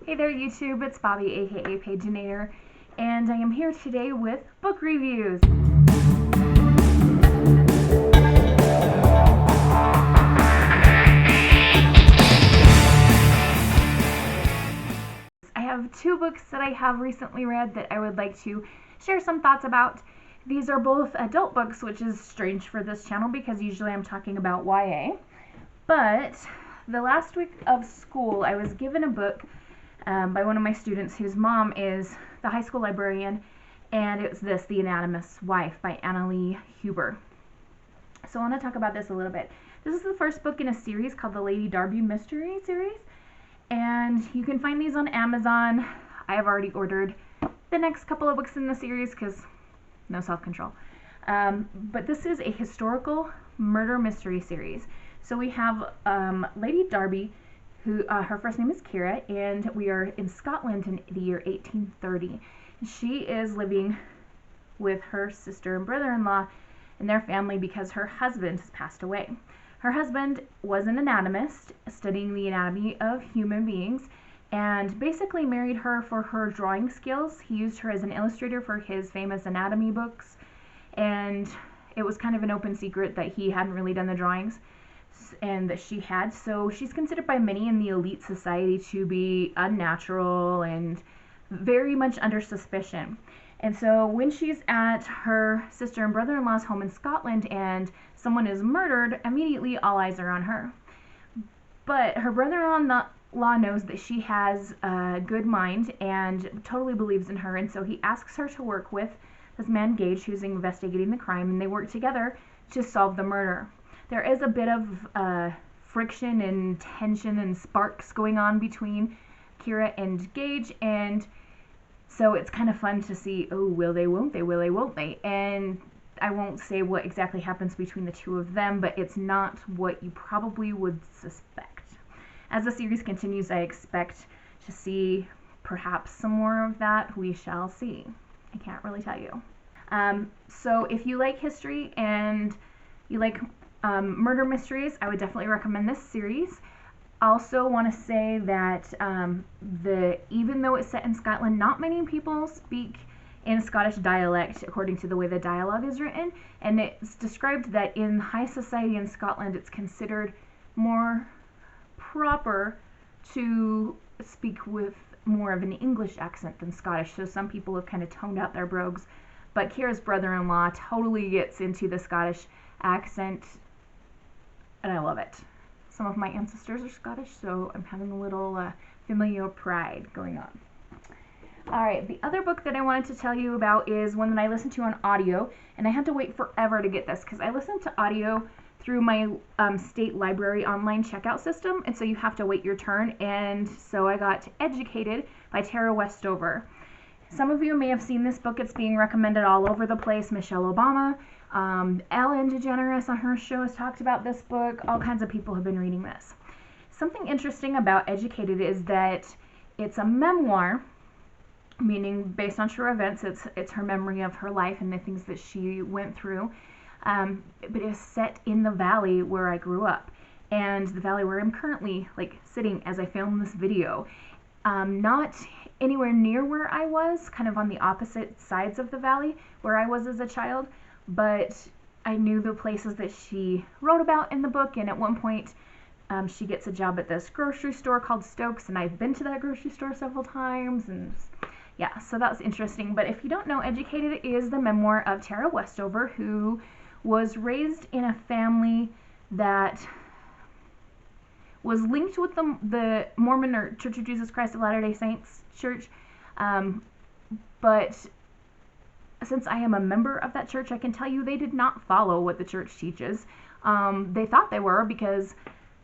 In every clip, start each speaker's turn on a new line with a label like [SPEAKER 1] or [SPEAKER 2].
[SPEAKER 1] Hey there YouTube, it's Bobby aka Paginator, and I am here today with book reviews. I have two books that I have recently read that I would like to share some thoughts about. These are both adult books, which is strange for this channel because usually I'm talking about YA. But the last week of school I was given a book by one of my students whose mom is the high school librarian, and it was The Anatomist's Wife by Annalee Huber. So I want to talk about this a little bit. This is the first book in a series called the Lady Darby Mystery Series, and you can find these on Amazon. I have already ordered the next couple of books in the series because no self-control. But this is a historical murder mystery series. So we have Lady Darby, who her first name is Kira, and we are in Scotland in the year 1830. She is living with her sister and brother-in-law and their family because her husband has passed away. Her husband was an anatomist studying the anatomy of human beings and basically married her for her drawing skills. He used her as an illustrator for his famous anatomy books, and it was kind of an open secret that he hadn't really done the drawings and that she had, so she's considered by many in the elite society to be unnatural and very much under suspicion. And so when she's at her sister and brother-in-law's home in Scotland and someone is murdered, immediately all eyes are on her. But her brother-in-law knows that she has a good mind and totally believes in her, and so he asks her to work with this man Gage, who's investigating the crime, and they work together to solve the murder. There is a bit of friction and tension and sparks going on between Kira and Gage, and so it's kind of fun to see, oh, will they, won't they, will they, won't they? And I won't say what exactly happens between the two of them, but it's not what you probably would suspect. As the series continues, I expect to see perhaps some more of that. We shall see. I can't really tell you. So if you like history and you like murder mysteries, I would definitely recommend this series. Also want to say that even though it's set in Scotland, not many people speak in Scottish dialect according to the way the dialogue is written, and it's described that in high society in Scotland it's considered more proper to speak with more of an English accent than Scottish, so some people have kind of toned out their brogues, but Kira's brother-in-law totally gets into the Scottish accent, and I love it. Some of my ancestors are Scottish, so I'm having a little familial pride going on. Alright, the other book that I wanted to tell you about is one that I listened to on audio, and I had to wait forever to get this because I listened to audio through my state library online checkout system, and so you have to wait your turn, and so I got Educated by Tara Westover. Some of you may have seen this book. It's being recommended all over the place. Michelle Obama, Ellen DeGeneres on her show has talked about this book. All kinds of people have been reading this. Something interesting about Educated is that it's a memoir, meaning based on true events. It's her memory of her life and the things that she went through. But it's set in the valley where I grew up, and the valley where I'm currently sitting as I film this video. Not anywhere near where I was, kind of on the opposite sides of the valley where I was as a child, but I knew the places that she wrote about in the book, and at one point she gets a job at this grocery store called Stokes, and I've been to that grocery store several times, and yeah, so that was interesting. But if you don't know, Educated is the memoir of Tara Westover, who was raised in a family that was linked with the Mormon or Church of Jesus Christ of Latter-day Saints church, but since I am a member of that church, I can tell you they did not follow what the church teaches. They thought they were, because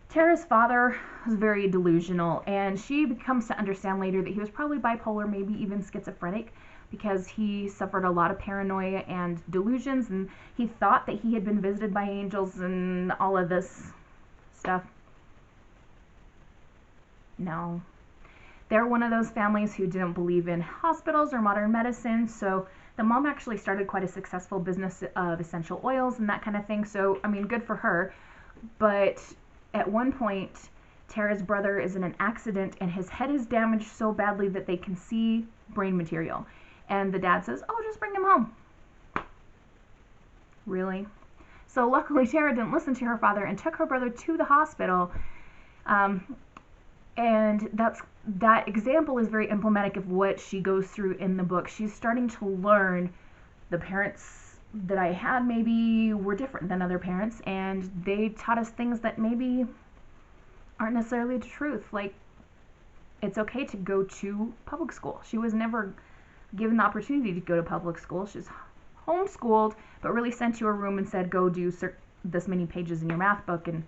[SPEAKER 1] Tara's father was very delusional, and she comes to understand later that he was probably bipolar, maybe even schizophrenic, because he suffered a lot of paranoia and delusions, and he thought that he had been visited by angels and all of this stuff. No. They're one of those families who didn't believe in hospitals or modern medicine, so the mom actually started quite a successful business of essential oils and that kind of thing, so, I mean, good for her. But at one point, Tara's brother is in an accident and his head is damaged so badly that they can see brain material. And the dad says, oh, just bring him home. Really? So luckily Tara didn't listen to her father and took her brother to the hospital. And that example is very emblematic of what she goes through in the book. She's starting to learn the parents that I had maybe were different than other parents, and they taught us things that maybe aren't necessarily the truth. Like, it's okay to go to public school. She was never given the opportunity to go to public school. She's homeschooled, but really sent to her room and said, go do this many pages in your math book, and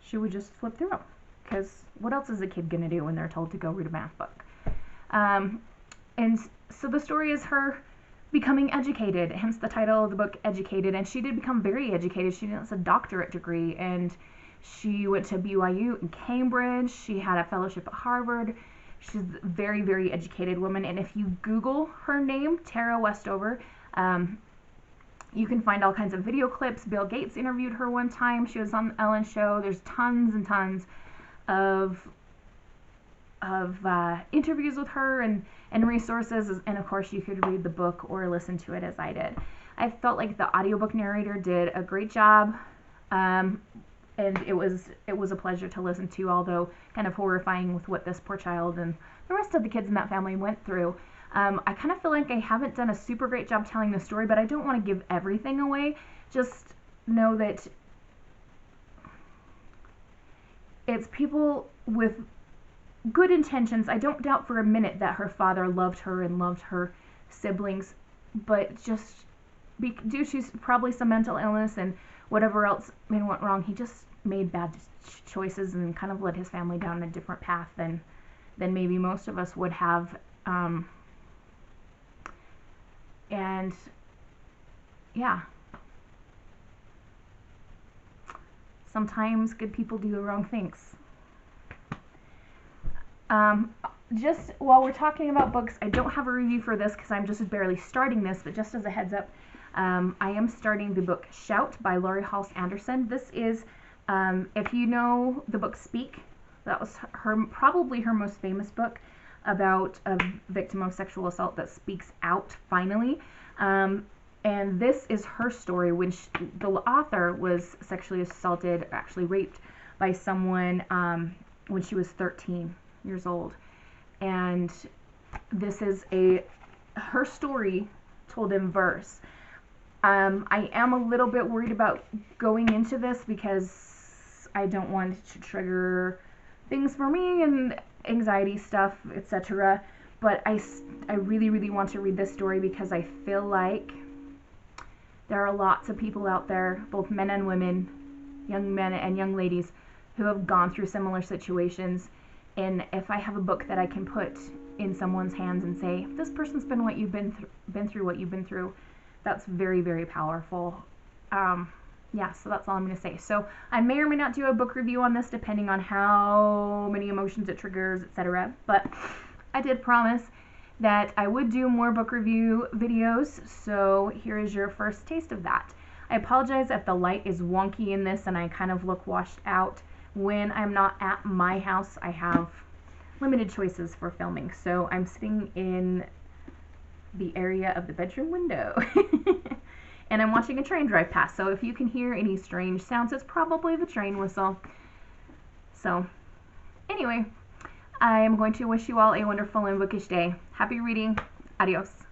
[SPEAKER 1] she would just flip through them. Because what else is a kid going to do when they're told to go read a math book? And so the story is her becoming educated, hence the title of the book, Educated. And she did become very educated. She has a doctorate degree, and she went to BYU in Cambridge. She had a fellowship at Harvard. She's a very, very educated woman. And if you Google her name, Tara Westover, you can find all kinds of video clips. Bill Gates interviewed her one time. She was on the Ellen show. There's tons and tons of interviews with her and resources, and of course you could read the book or listen to it as I did. I felt like the audiobook narrator did a great job, and it was a pleasure to listen to, although kind of horrifying with what this poor child and the rest of the kids in that family went through. I kind of feel like I haven't done a super great job telling the story, but I don't want to give everything away. Just know that it's people with good intentions. I don't doubt for a minute that her father loved her and loved her siblings, but just due to probably some mental illness and whatever else went wrong, he just made bad choices and kind of led his family down a different path than maybe most of us would have. And yeah, sometimes good people do the wrong things. Just while we're talking about books, I don't have a review for this because I'm just barely starting this, but just as a heads up, I am starting the book Shout by Laurie Halse Anderson. This is, if you know the book Speak, that was probably her most famous book about a victim of sexual assault that speaks out finally. And this is her story when the author was sexually assaulted, actually raped by someone when she was 13 years old. And this is her story told in verse. I am a little bit worried about going into this because I don't want it to trigger things for me and anxiety stuff, etc. But I really, really want to read this story because I feel like there are lots of people out there, both men and women, young men and young ladies, who have gone through similar situations. And if I have a book that I can put in someone's hands and say, this person's been what you've been through what you've been through, that's very, very powerful. Yeah, so that's all I'm going to say. So I may or may not do a book review on this depending on how many emotions it triggers, etc. But I did promise that I would do more book review videos, so here is your first taste of that. I apologize if the light is wonky in this and I kind of look washed out. When I'm not at my house, I have limited choices for filming, so I'm sitting in the area of the bedroom window and I'm watching a train drive past, so if you can hear any strange sounds, it's probably the train whistle. So anyway, I am going to wish you all a wonderful and bookish day. Happy reading. Adios.